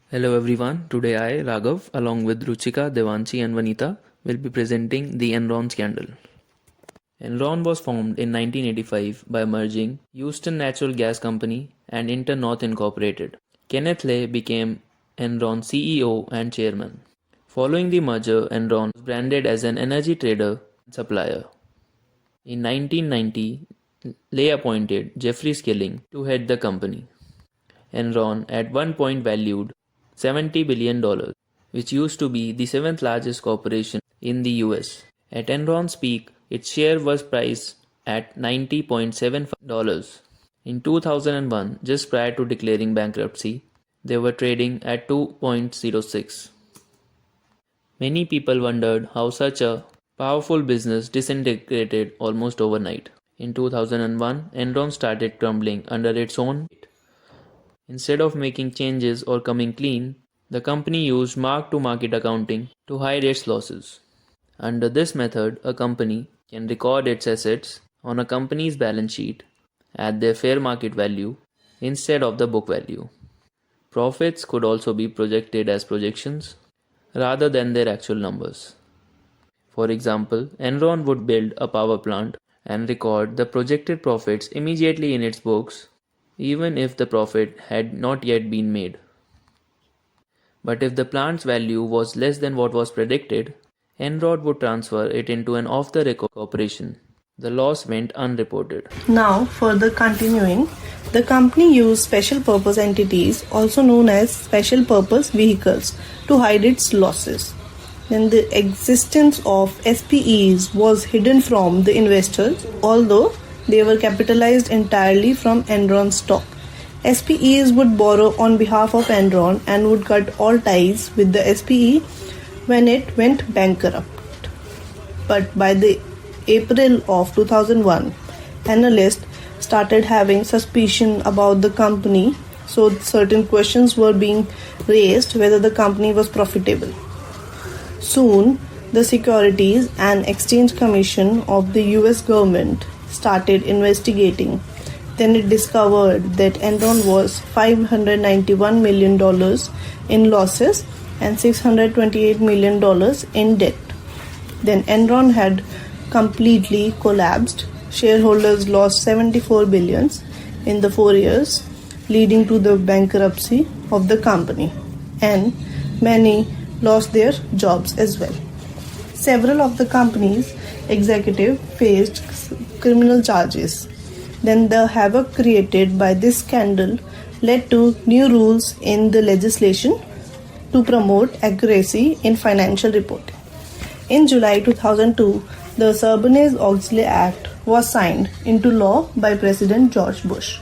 Hello everyone, today I, Raghav, along with Ruchika, Devanshi and Vanita will be presenting the Enron scandal. Enron was formed in 1985 by merging Houston Natural Gas Company and Internorth Incorporated. Kenneth Lay became Enron CEO and chairman. Following the merger, Enron was branded as an energy trader and supplier. In 1990, Lay appointed Jeffrey Skilling to head the company. Enron at one point valued $70 billion, which used to be the seventh largest corporation in the US. At Enron's peak, its share was priced at $90.75. In 2001, just prior to declaring bankruptcy, they were trading at $2.06. Many people wondered how such a powerful business disintegrated almost overnight. In 2001, Enron started crumbling under its own weight. Instead of making changes or coming clean, the company used mark-to-market accounting to hide its losses. Under this method, a company can record its assets on a company's balance sheet at their fair market value instead of the book value. Profits could also be projected as projections rather than their actual numbers. For example, Enron would build a power plant and record the projected profits immediately in its books, even if the profit had not yet been made. But if the plant's value was less than what was predicted, Enron would transfer it into an off-the-record corporation. The loss went unreported. Now, further continuing, the company used special purpose entities, also known as special purpose vehicles, to hide its losses. Then the existence of SPEs was hidden from the investors, although they were capitalized entirely from Enron stock. SPEs would borrow on behalf of Enron and would cut all ties with the SPE when it went bankrupt. But by the April of 2001, analysts started having suspicion about the company, so certain questions were being raised whether the company was profitable. Soon, the Securities and Exchange Commission of the US government started investigating. Then it discovered that Enron was $591 million in losses and $628 million in debt. Then Enron had completely collapsed. Shareholders lost $74 billion in the 4 years, leading to the bankruptcy of the company. And many lost their jobs as well. Several of the company's executives faced criminal charges. Then the havoc created by this scandal led to new rules in the legislation to promote accuracy in financial reporting. In July 2002, the Sarbanes-Oxley Act was signed into law by President George Bush.